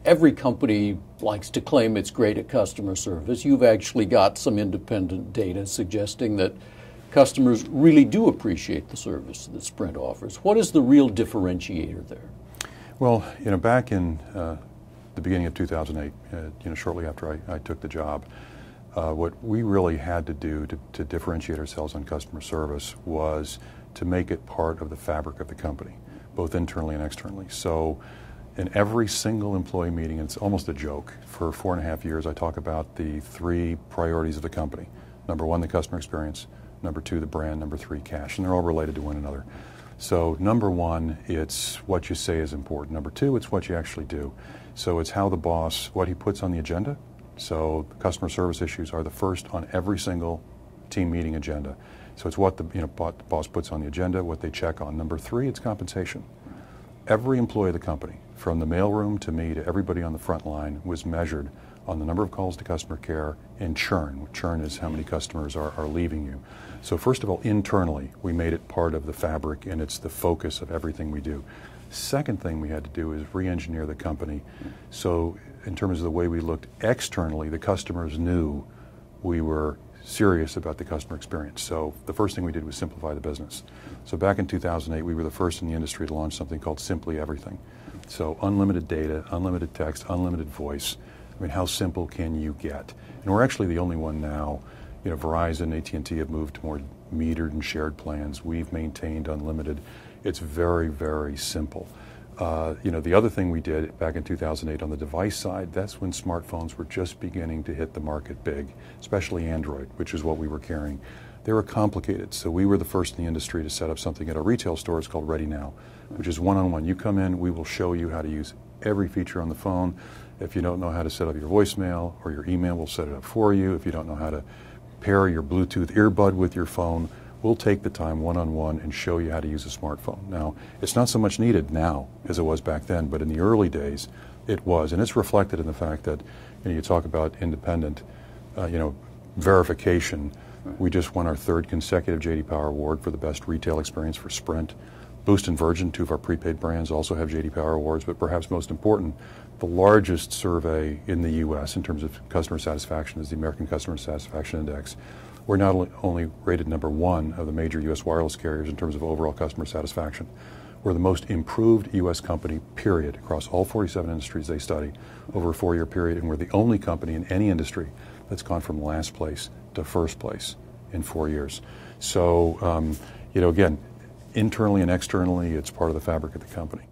every company likes to claim it's great at customer service. You've actually got some independent data suggesting that customers really do appreciate the service that Sprint offers. What is the real differentiator there? Well, back in the beginning of 2008, shortly after I took the job, what we really had to do to differentiate ourselves on customer service was to make it part of the fabric of the company, both internally and externally. So in every single employee meeting, it's almost a joke, for 4.5 years I talk about the 3 priorities of the company. Number 1, the customer experience. Number 2, the brand. Number 3, cash. And they're all related to one another. So number 1, it's what you say is important. Number 2, it's what you actually do. So it's how the boss, what he puts on the agenda. So customer service issues are the first on every single team meeting agenda. So it's what the boss puts on the agenda, what they check on. Number 3, it's compensation. Every employee of the company, from the mailroom to me to everybody on the front line, was measured on the number of calls to customer care and churn. Churn is how many customers are leaving you. So first of all, internally, we made it part of the fabric, and it's the focus of everything we do. Second thing we had to do is re-engineer the company. So in terms of the way we looked externally, the customers knew we were serious about the customer experience. So the first thing we did was simplify the business. So back in 2008, we were the first in the industry to launch something called Simply Everything. So unlimited data, unlimited text, unlimited voice. I mean, how simple can you get? And we're actually the only one now. Verizon, AT&T have moved to more metered and shared plans. We've maintained unlimited. It's very, very simple. The other thing we did back in 2008 on the device side, that's when smartphones were just beginning to hit the market big, especially Android, which is what we were carrying. They were complicated, so we were the first in the industry to set up something at our retail stores called Ready Now, which is one-on-one. You come in, we will show you how to use every feature on the phone. If you don't know how to set up your voicemail or your email, we'll set it up for you. If you don't know how to pair your Bluetooth earbud with your phone, we'll take the time one-on-one and show you how to use a smartphone. Now, it's not so much needed now as it was back then, but in the early days, it was. And it's reflected in the fact that you talk about independent verification. We just won our 3rd consecutive J.D. Power Award for the best retail experience for Sprint. Boost and Virgin, 2 of our prepaid brands, also have J.D. Power Awards, but perhaps most important, the largest survey in the U.S. in terms of customer satisfaction is the American Customer Satisfaction Index. We're not only rated number 1 of the major U.S. wireless carriers in terms of overall customer satisfaction, we're the most improved U.S. company, period, across all 47 industries they study over a 4-year period, and we're the only company in any industry that's gone from last place to first place in 4 years. So, again, internally and externally, it's part of the fabric of the company.